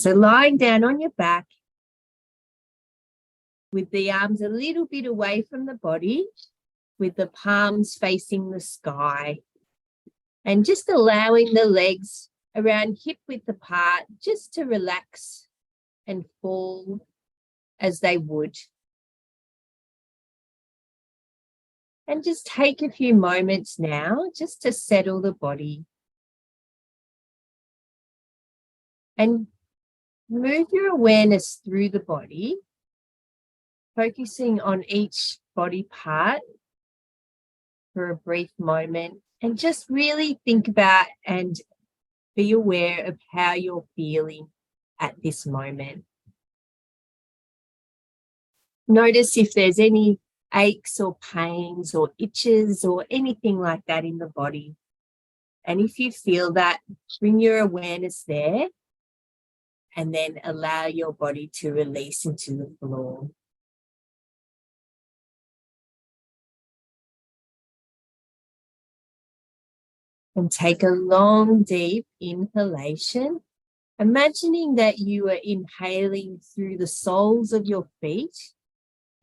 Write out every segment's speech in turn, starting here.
So lying down on your back with the arms a little bit away from the body, with the palms facing the sky, and just allowing the legs around hip width apart just to relax and fall as they would. And just take a few moments now just to settle the body. And move your awareness through the body, focusing on each body part for a brief moment, and just really think about and be aware of how you're feeling at this moment. Notice if there's any aches or pains or itches or anything like that in the body. And if you feel that, bring your awareness there and then allow your body to release into the floor. And take a long, deep inhalation, imagining that you are inhaling through the soles of your feet,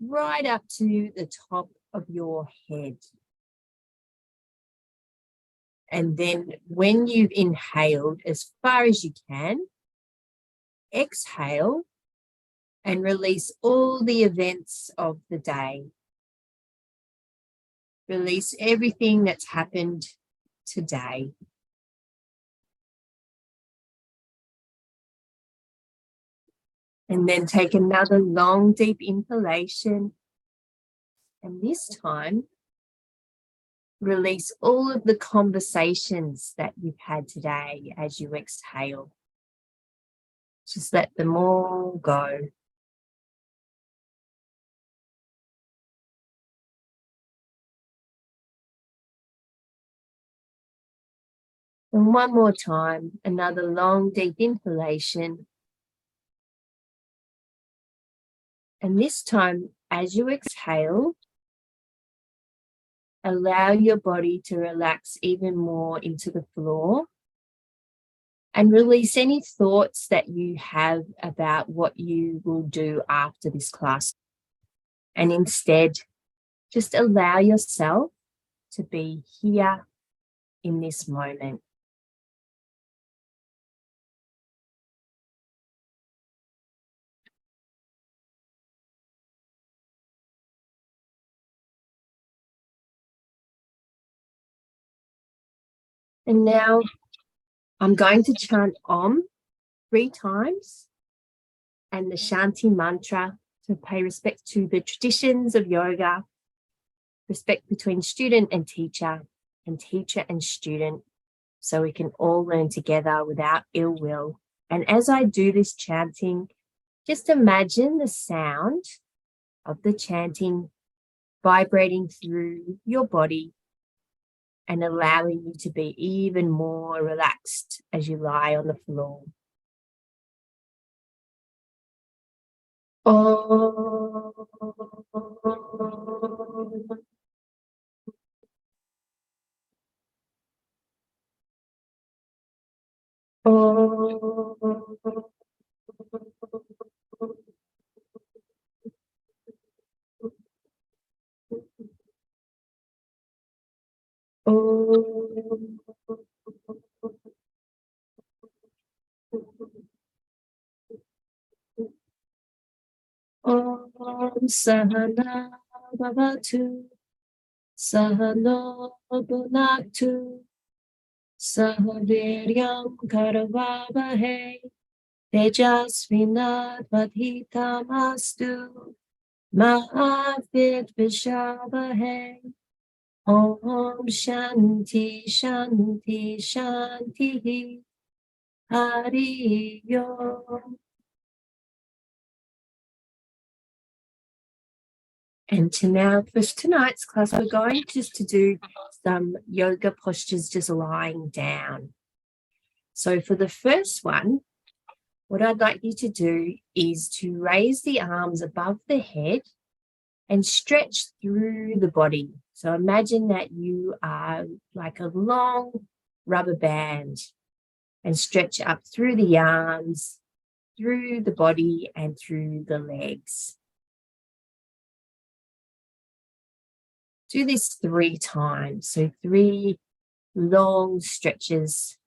right up to the top of your head. And then when you've inhaled as far as you can, exhale and release all the events of the day. Release everything that's happened today. And then take another long, deep inhalation. And this time, release all of the conversations that you've had today as you exhale. Just let them all go. And one more time, another long, deep inhalation. And this time, as you exhale, allow your body to relax even more into the floor and release any thoughts that you have about what you will do after this class. And instead, just allow yourself to be here in this moment. And now I'm going to chant Om 3 times and the Shanti mantra to pay respect to the traditions of yoga, respect between student and teacher and student, so we can all learn together without ill will. And as I do this chanting, just imagine the sound of the chanting vibrating through your body and allowing you to be even more relaxed as you lie on the floor. Om. Om Sahana Bhavatu Sahano Bhunaktu Sahaviryam Karavavahe Tejasvinadvadhitamastu Mahavidvishavahe. Om Shanti Shanti Shanti Hari Om. And now for tonight's class, we're going just to do some yoga postures just lying down. So for the first one, what I'd like you to do is to raise the arms above the head and stretch through the body. So imagine that you are like a long rubber band and stretch up through the arms through the body and through the legs. Do this 3 times. So 3 long stretches.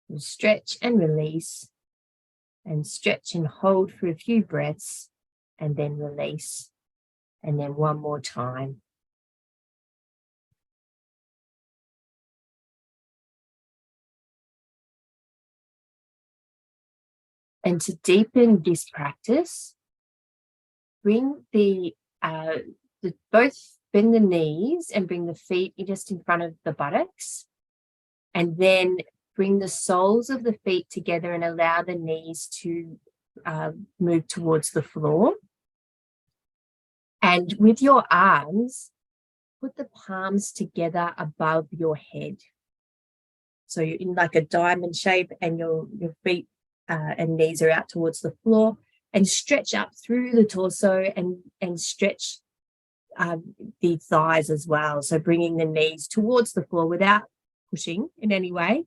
And stretch and release, and stretch and hold for a few breaths, and then release, and then one more time. And to deepen this practice, bring both bend the knees and bring the feet just in front of the buttocks, and then bring the soles of the feet together and allow the knees to move towards the floor. And with your arms, put the palms together above your head. So you're in like a diamond shape, and your feet and knees are out towards the floor, and stretch up through the torso and stretch the thighs as well. So bringing the knees towards the floor without pushing in any way.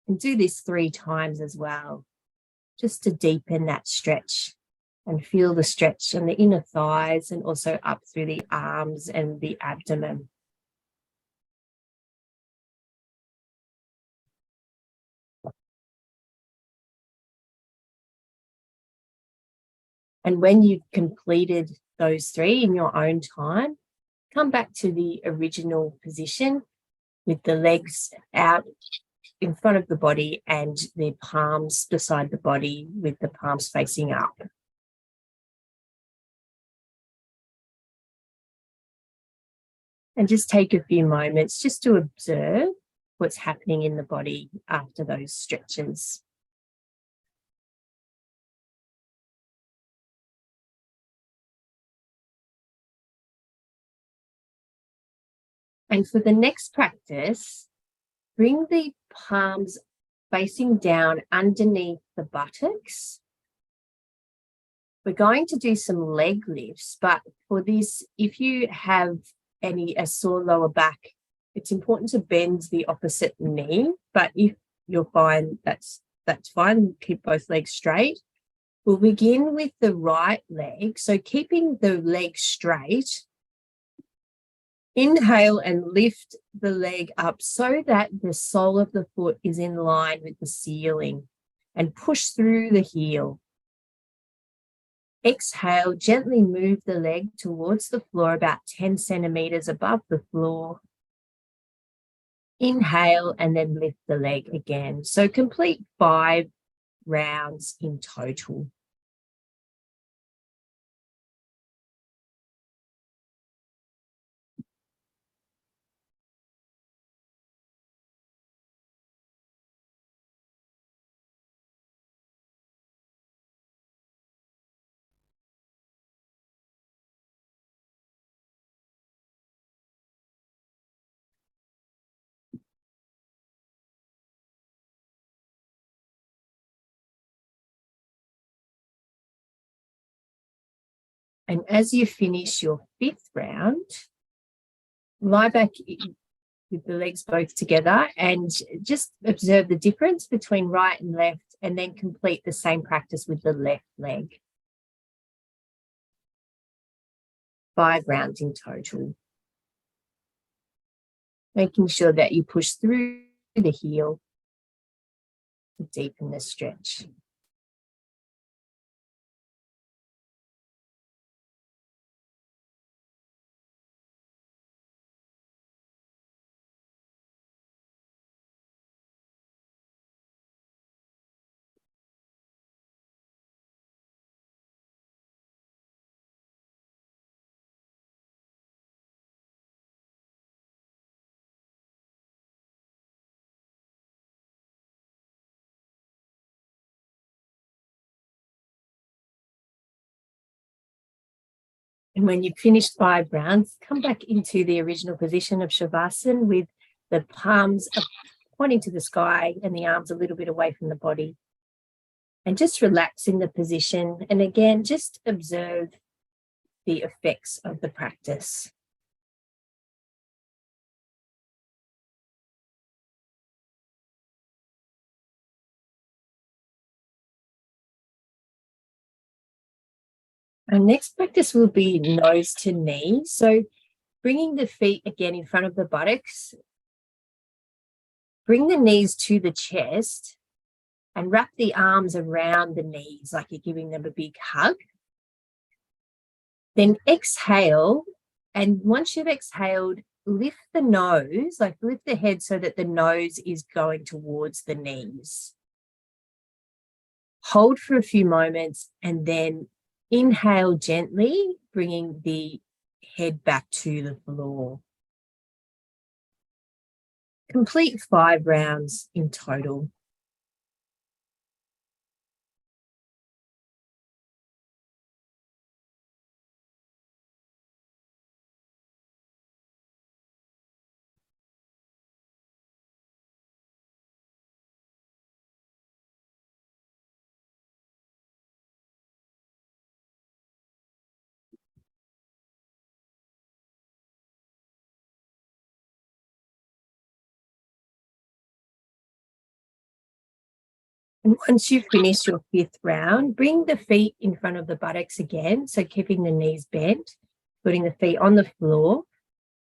And do this 3 times as well, just to deepen that stretch and feel the stretch on the inner thighs and also up through the arms and the abdomen. And when you've completed those 3 in your own time, come back to the original position with the legs out in front of the body and the palms beside the body with the palms facing up. And just take a few moments just to observe what's happening in the body after those stretches. And for the next practice, bring the palms facing down underneath the buttocks. We're going to do some leg lifts, but for this, if you have a sore lower back, it's important to bend the opposite knee. But if you're fine, that's fine. Keep both legs straight. We'll begin with the right leg. So keeping the leg straight, inhale and lift the leg up so that the sole of the foot is in line with the ceiling, and push through the heel. Exhale, gently move the leg towards the floor about 10 centimeters above the floor. Inhale and then lift the leg again. So complete 5 rounds in total. And as you finish your 5th round, lie back with the legs both together and just observe the difference between right and left, and then complete the same practice with the left leg. 5 rounds in total. Making sure that you push through the heel to deepen the stretch. And when you've finished 5 rounds, come back into the original position of Shavasana with the palms pointing to the sky and the arms a little bit away from the body. And just relax in the position. And again, just observe the effects of the practice. Our next practice will be nose to knee. So bringing the feet again in front of the buttocks, bring the knees to the chest and wrap the arms around the knees like you're giving them a big hug. Then exhale, and once you've exhaled, lift the nose, like lift the head so that the nose is going towards the knees. Hold for a few moments and then inhale gently, bringing the head back to the floor. Complete 5 rounds in total. And once you've finished your 5th round, bring the feet in front of the buttocks again. So keeping the knees bent, putting the feet on the floor.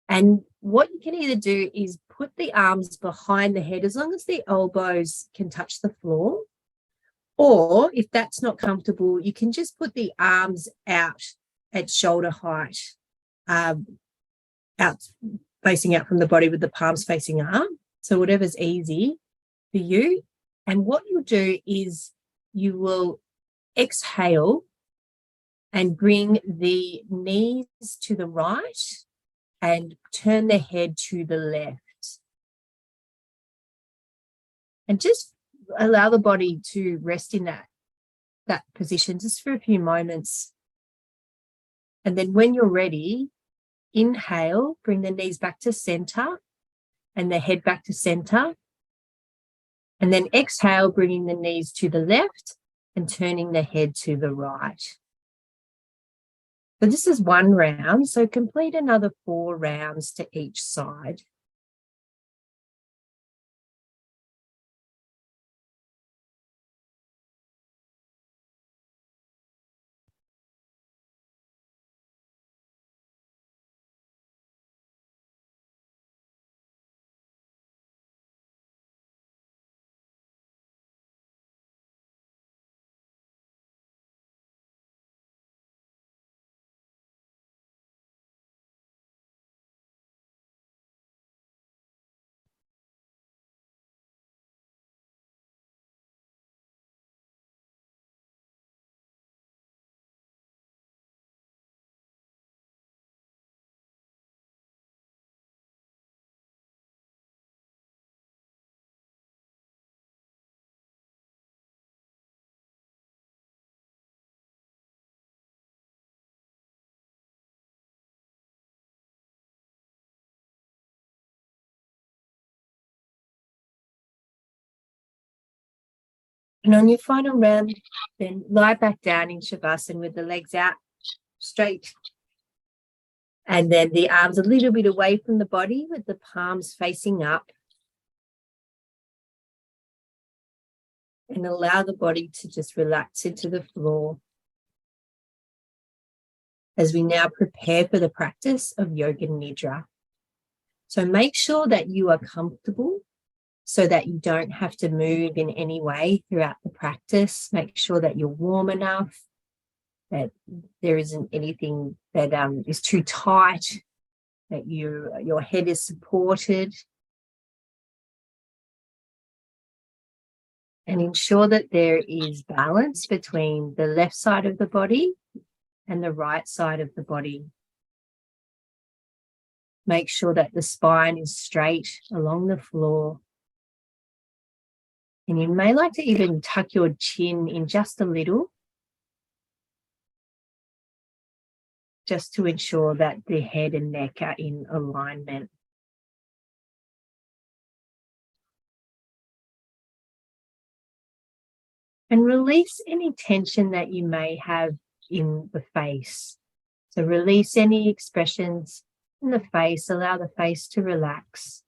And what you can either do is put the arms behind the head as long as the elbows can touch the floor. Or if that's not comfortable, you can just put the arms out at shoulder height, out facing out from the body with the palms facing up. So whatever's easy for you. And what you'll do is you will exhale and bring the knees to the right and turn the head to the left. And just allow the body to rest in that position just for a few moments. And then when you're ready, inhale, bring the knees back to center and the head back to center. And then exhale, bringing the knees to the left and turning the head to the right. So this is 1 round, so complete another 4 rounds to each side. And on your final round, then lie back down in Shavasana with the legs out straight. And then the arms a little bit away from the body with the palms facing up. And allow the body to just relax into the floor as we now prepare for the practice of Yoga Nidra. So make sure that you are comfortable so that you don't have to move in any way throughout the practice. Make sure that you're warm enough, that there isn't anything that is too tight, that your head is supported. And ensure that there is balance between the left side of the body and the right side of the body. Make sure that the spine is straight along the floor. And you may like to even tuck your chin in just a little, just to ensure that the head and neck are in alignment. And release any tension that you may have in the face. So release any expressions in the face, allow the face to relax.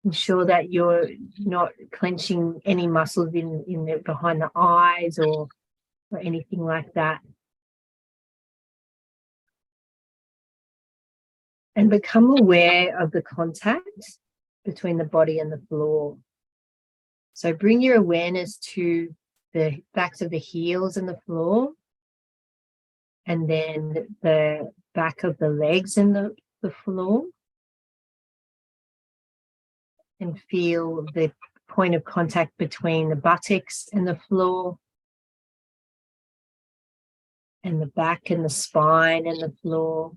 Ensure that you're not clenching any muscles behind the eyes or or anything like that. And become aware of the contact between the body and the floor. So bring your awareness to the backs of the heels and the floor, and then the back of the legs and the floor. And feel the point of contact between the buttocks and the floor, and the back and the spine and the floor.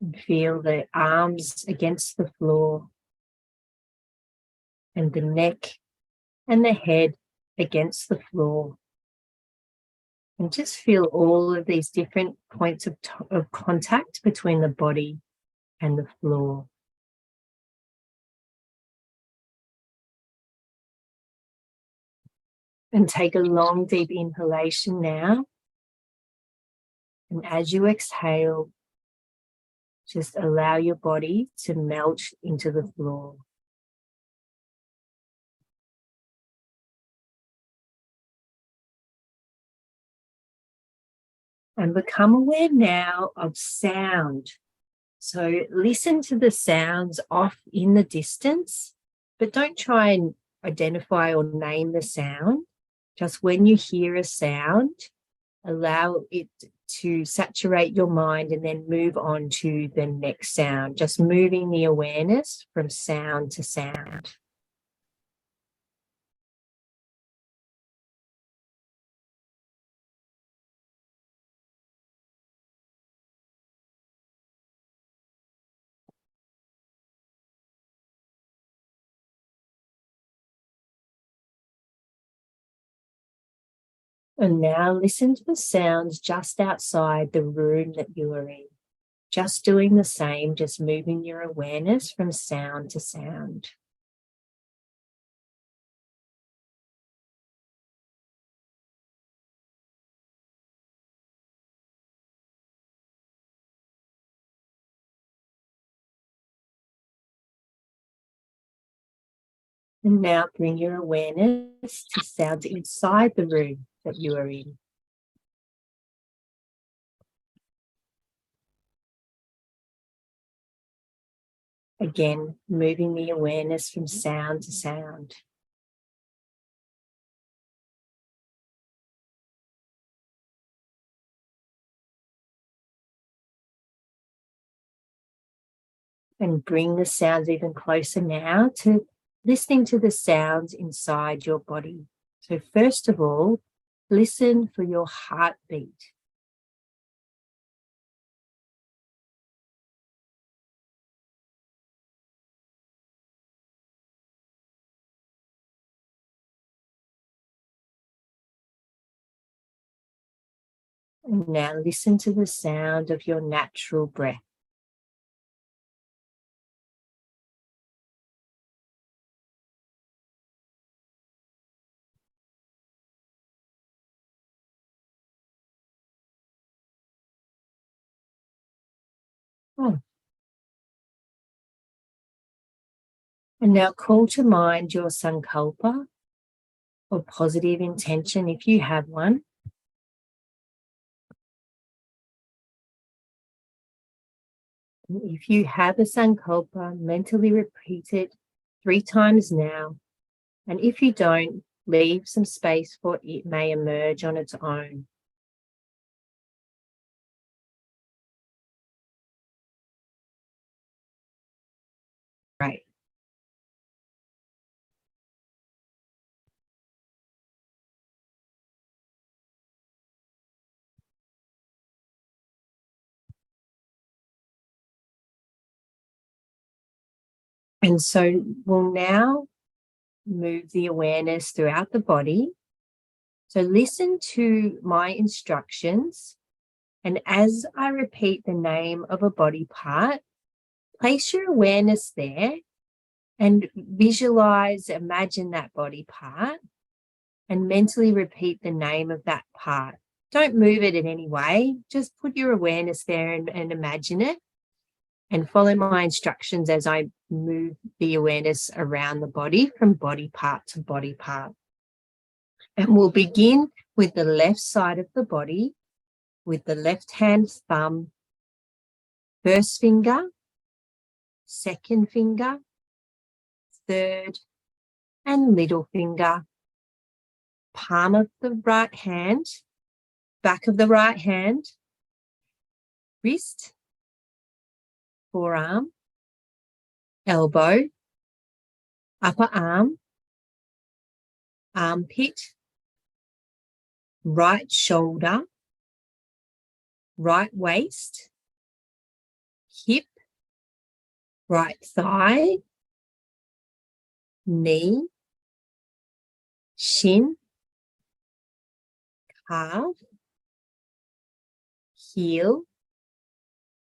And feel the arms against the floor, and the neck and the head against the floor. And just feel all of these different points of contact between the body and the floor. And take a long, deep inhalation now. And as you exhale, just allow your body to melt into the floor. And become aware now of sound. So listen to the sounds off in the distance, but don't try and identify or name the sound. Just when you hear a sound, allow it to saturate your mind and then move on to the next sound, just moving the awareness from sound to sound. And now listen to the sounds just outside the room that you are in. Just doing the same, just moving your awareness from sound to sound. And now bring your awareness to sounds inside the room that you are in. Again, moving the awareness from sound to sound. And bring the sounds even closer now to listening to the sounds inside your body. So first of all, listen for your heartbeat. And now listen to the sound of your natural breath. Oh. And now call to mind your sankalpa or positive intention if you have one. If you have a sankalpa, mentally repeat it 3 times now. And if you don't, leave some space for it may emerge on its own. Right. And so we'll now move the awareness throughout the body. So listen to my instructions. And as I repeat the name of a body part, place your awareness there and visualize, imagine that body part and mentally repeat the name of that part. Don't move it in any way. Just put your awareness there and imagine it, and follow my instructions as I move the awareness around the body from body part to body part. And we'll begin with the left side of the body, with the left hand thumb, first finger, second finger, third and little finger, palm of the right hand, back of the right hand, wrist, forearm, elbow, upper arm, armpit, right shoulder, right waist, hip, right thigh, knee, shin, calf, heel,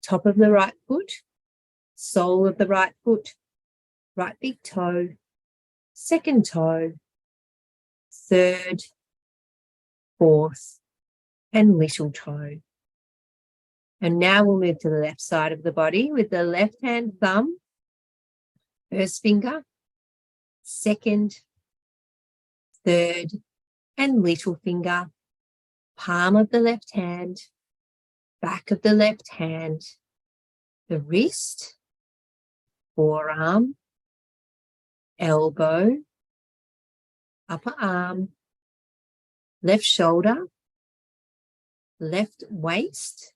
top of the right foot, sole of the right foot, right big toe, second toe, third, fourth, and little toe. And now we'll move to the left side of the body with the left hand thumb, first finger, second, third, and little finger, palm of the left hand, back of the left hand, the wrist, forearm, elbow, upper arm, left shoulder, left waist,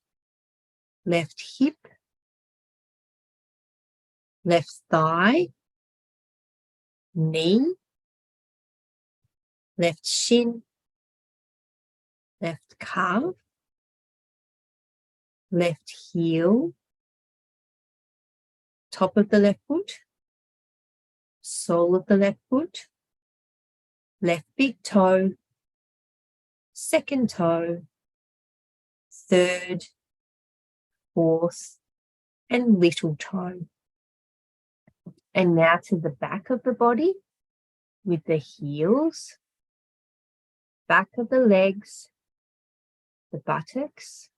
left hip, left thigh, knee, left shin, left calf, left heel, top of the left foot, sole of the left foot, left big toe, second toe, third, fourth, and little toe. And now to the back of the body with the heels, back of the legs, the buttocks,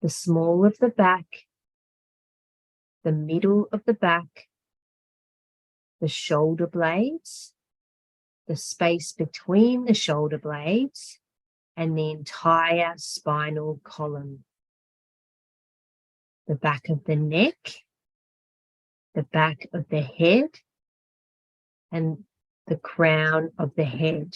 the small of the back, the middle of the back, the shoulder blades, the space between the shoulder blades, and the entire spinal column. The back of the neck, the back of the head, and the crown of the head.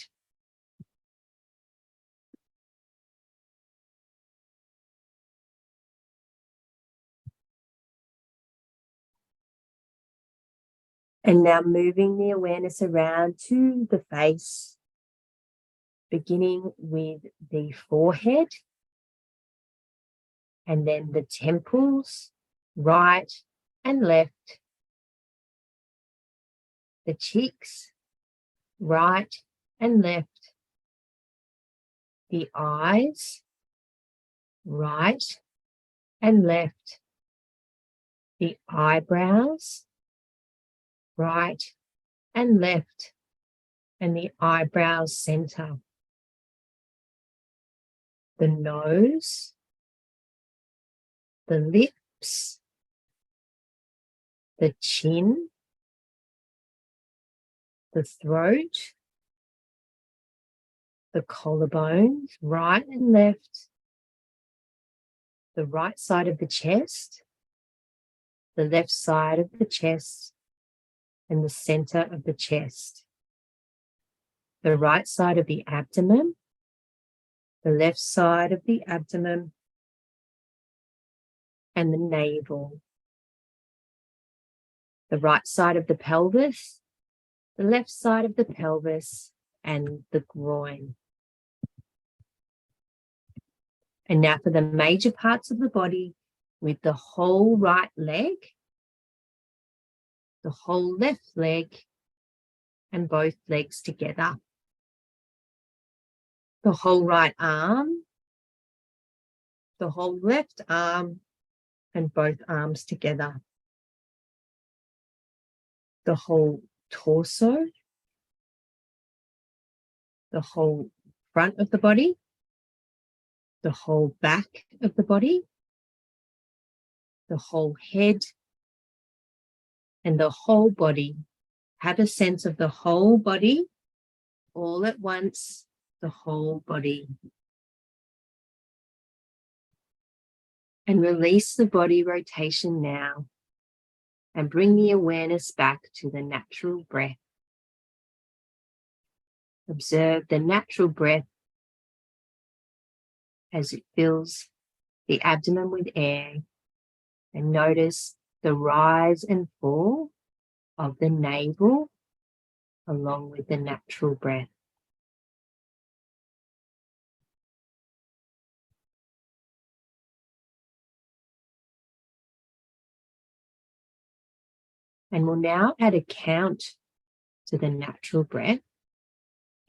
And now moving the awareness around to the face, beginning with the forehead, and then the temples, right and left, the cheeks, right and left, the eyes, right and left, the eyebrows, right and left, and the eyebrows center, the nose, the lips, the chin, the throat, the collarbones, right and left, the right side of the chest, the left side of the chest, and the center of the chest, the right side of the abdomen, the left side of the abdomen, and the navel, the right side of the pelvis, the left side of the pelvis, and the groin. And now for the major parts of the body with the whole right leg, the whole left leg, and both legs together. The whole right arm, the whole left arm, and both arms together. The whole torso, the whole front of the body, the whole back of the body, the whole head, and the whole body. Have a sense of the whole body all at once, the whole body. And release the body rotation now and bring the awareness back to the natural breath. Observe the natural breath as it fills the abdomen with air, and notice the rise and fall of the navel along with the natural breath. And we'll now add a count to the natural breath,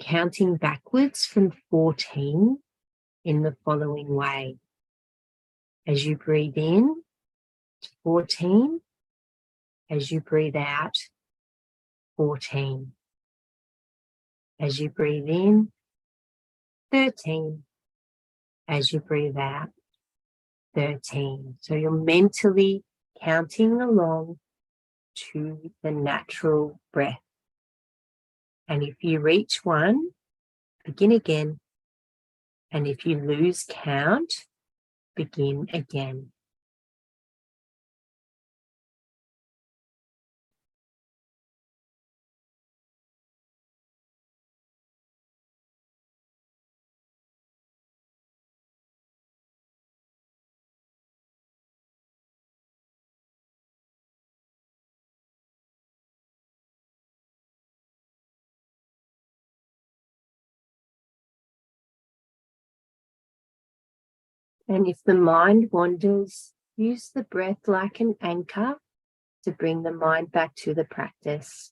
counting backwards from 14 in the following way. As you breathe in, 14. As you breathe out, 14. As you breathe in, 13. As you breathe out, 13. So you're mentally counting along to the natural breath. And if you reach one, begin again. And if you lose count, begin again. And if the mind wanders, use the breath like an anchor to bring the mind back to the practice.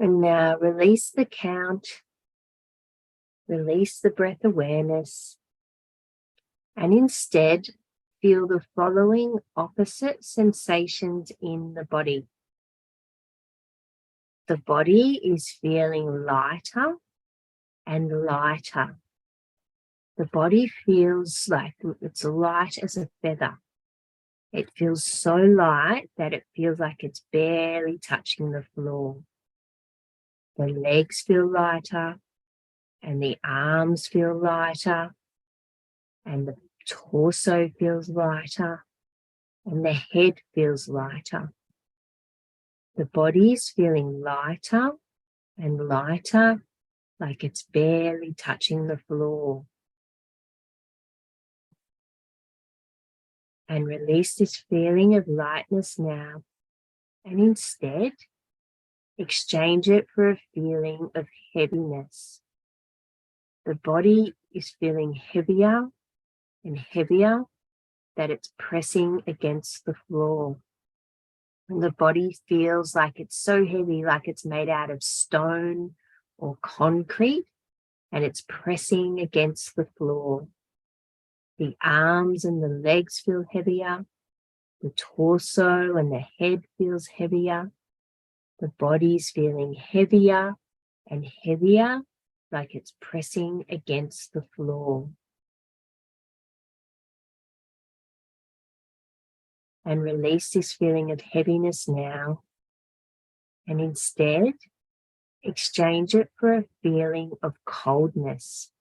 And now release the count, release the breath awareness, and instead feel the following opposite sensations in the body. The body is feeling lighter and lighter. The body feels like it's light as a feather. It feels so light that it feels like it's barely touching the floor. The legs feel lighter, and the arms feel lighter, and the torso feels lighter, and the head feels lighter. The body is feeling lighter and lighter, like it's barely touching the floor. And release this feeling of lightness now, and instead exchange it for a feeling of heaviness. The body is feeling heavier and heavier, that it's pressing against the floor. And the body feels like it's so heavy, like it's made out of stone or concrete, and it's pressing against the floor. The arms and the legs feel heavier. The torso and the head feels heavier. The body's feeling heavier and heavier, like it's pressing against the floor. And release this feeling of heaviness now, and instead exchange it for a feeling of coldness.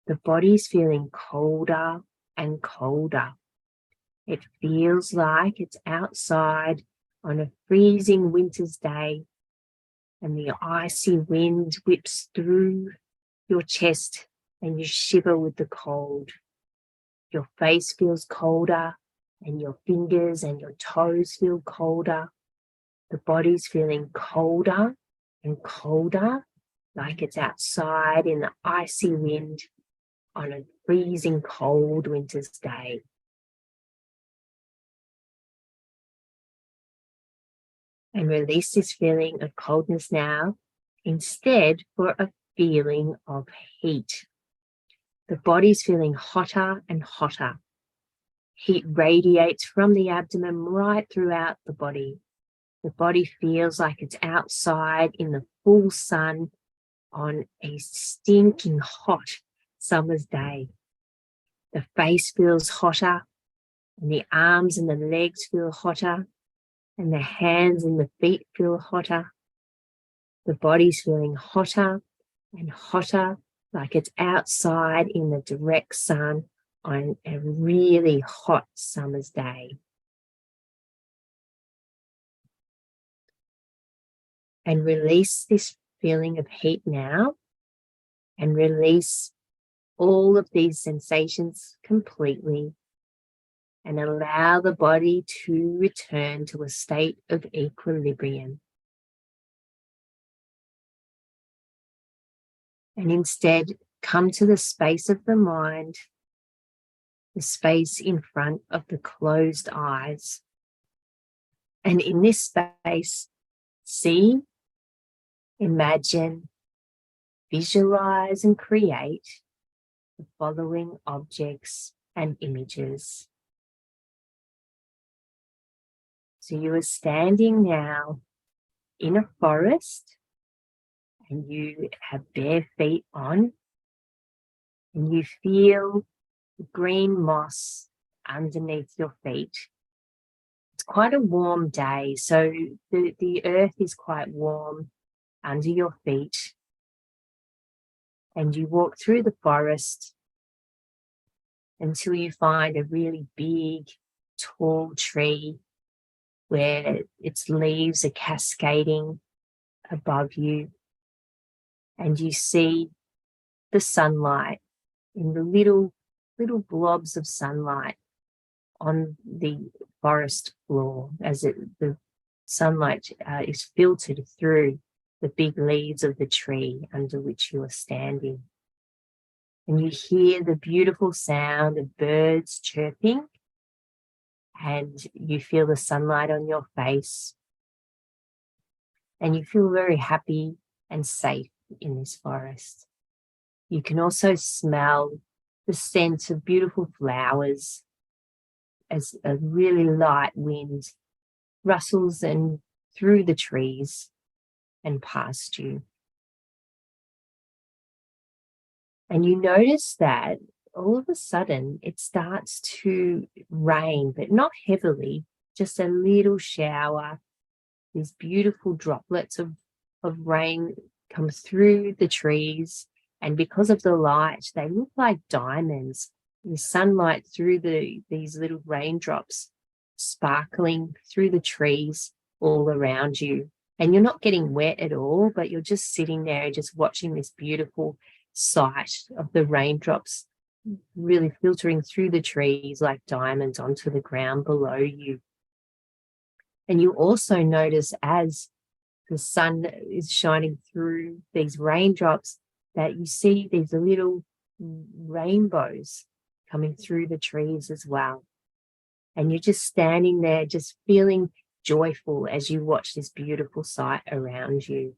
The body's feeling colder and colder. It feels like it's outside on a freezing winter's day, and the icy wind whips through your chest and you shiver with the cold. Your face feels colder, and your fingers and your toes feel colder. The body's feeling colder and colder, like it's outside in the icy wind on a freezing cold winter's day. And release this feeling of coldness now, instead for a feeling of heat. The body's feeling hotter and hotter. Heat radiates from the abdomen right throughout the body. The body feels like it's outside in the full sun on a stinking hot summer's day. The face feels hotter, and the arms and the legs feel hotter, and the hands and the feet feel hotter. The body's feeling hotter and hotter, like it's outside in the direct sun on a really hot summer's day. And release this feeling of heat now, and release all of these sensations completely, and allow the body to return to a state of equilibrium. And instead, come to the space of the mind, the space in front of the closed eyes. And in this space, see, imagine, visualize, and create the following objects and images. So you are standing now in a forest, and you have bare feet on, and you feel green moss underneath your feet. It's quite a warm day, so the earth is quite warm under your feet. And you walk through the forest until you find a really big, tall tree where its leaves are cascading above you. And you see the sunlight in the little blobs of sunlight on the forest floor as the sunlight is filtered through the big leaves of the tree under which you are standing. And you hear the beautiful sound of birds chirping, and you feel the sunlight on your face, and you feel very happy and safe in this forest. You can also smell the scent of beautiful flowers as a really light wind rustles and through the trees and past you. And you notice that all of a sudden it starts to rain, but not heavily, just a little shower. These beautiful droplets of rain come through the trees, and because of the light, they look like diamonds. The sunlight through these little raindrops sparkling through the trees all around you. And you're not getting wet at all, but you're just sitting there just watching this beautiful sight of the raindrops really filtering through the trees like diamonds onto the ground below you. And you also notice as the sun is shining through these raindrops that you see these little rainbows coming through the trees as well. And you're just standing there, just feeling joyful as you watch this beautiful sight around you.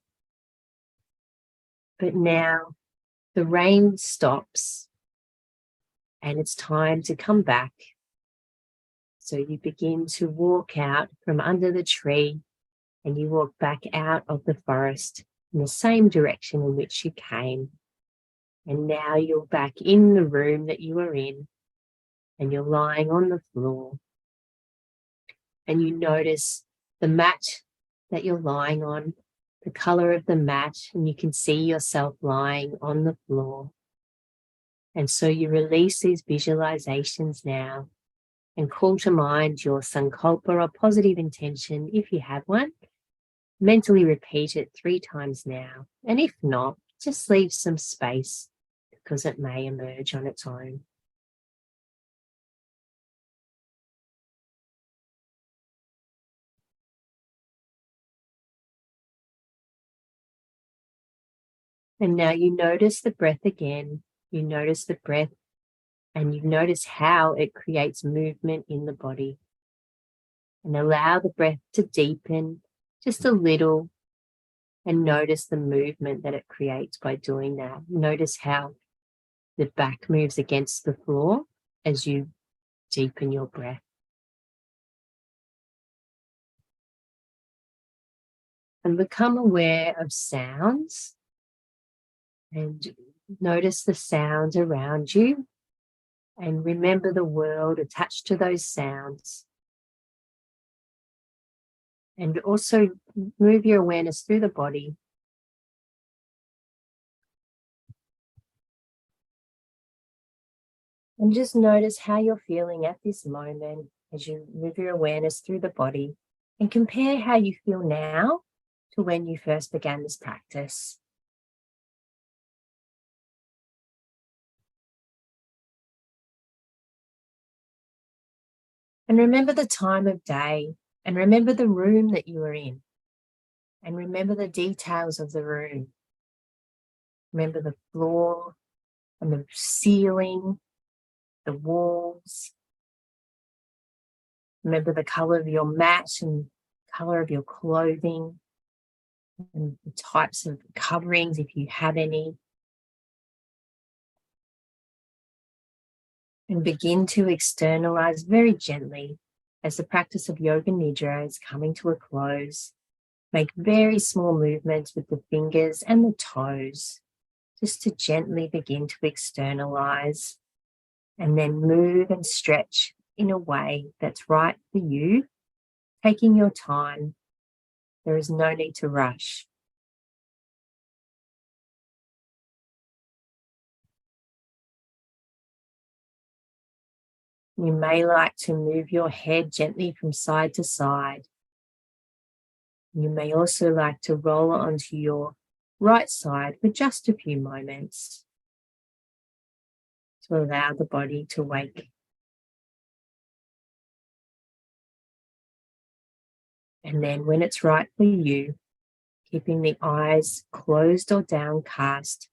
But now the rain stops and it's time to come back. So you begin to walk out from under the tree, and you walk back out of the forest in the same direction in which you came. And now you're back in the room that you were in, and you're lying on the floor. And you notice the mat that you're lying on, the color of the mat, and you can see yourself lying on the floor. And so you release these visualizations now and call to mind your sankalpa or positive intention if you have one. Mentally repeat it 3 times now. And if not, just leave some space because it may emerge on its own. And now you notice the breath again. You notice the breath, and you notice how it creates movement in the body. And allow the breath to deepen just a little, and notice the movement that it creates by doing that. Notice how the back moves against the floor as you deepen your breath. And become aware of sounds and notice the sounds around you and remember the world attached to those sounds. And also move your awareness through the body. And just notice how you're feeling at this moment as you move your awareness through the body and compare how you feel now to when you first began this practice. And remember the time of day and remember the room that you were in and remember the details of the room. Remember the floor and the ceiling, the walls. Remember the color of your mat and color of your clothing and the types of coverings if you have any. And begin to externalize very gently as the practice of Yoga Nidra is coming to a close. Make very small movements with the fingers and the toes just to gently begin to externalize and then move and stretch in a way that's right for you, taking your time. There is no need to rush. You may like to move your head gently from side to side. You may also like to roll onto your right side for just a few moments to allow the body to wake. And then when it's right for you, keeping the eyes closed or downcast,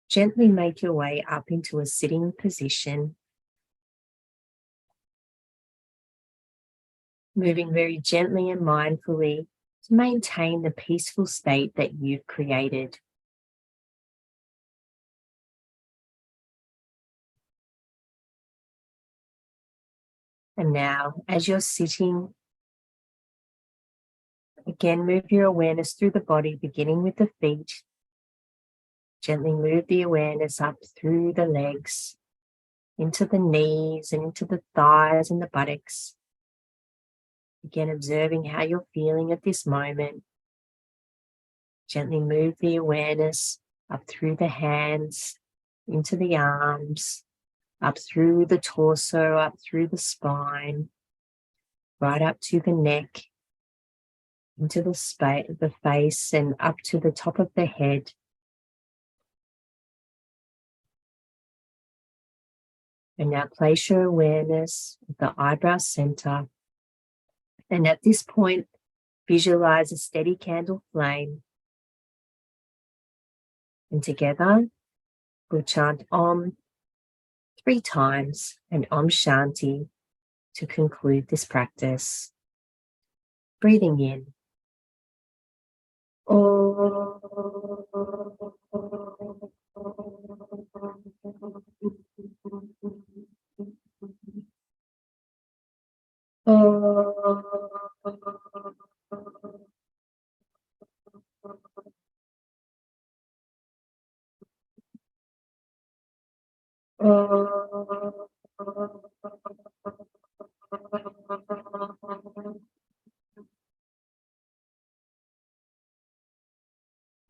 gently make your way up into a sitting position, moving very gently and mindfully to maintain the peaceful state that you've created. And now, as you're sitting, again, move your awareness through the body, beginning with the feet. Gently move the awareness up through the legs, into the knees and into the thighs and the buttocks. Again, observing how you're feeling at this moment. Gently move the awareness up through the hands, into the arms, up through the torso, up through the spine, right up to the neck, into the face and up to the top of the head. And now place your awareness at the eyebrow center. And at this point, visualize a steady candle flame. And together, we'll chant Om 3 times and Om Shanti to conclude this practice. Breathing in. Om.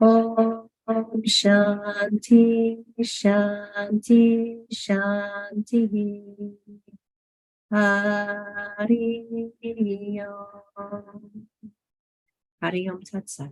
Om Shanti, Shanti, Shanti. Hari Om. Hari Om Tat Sat.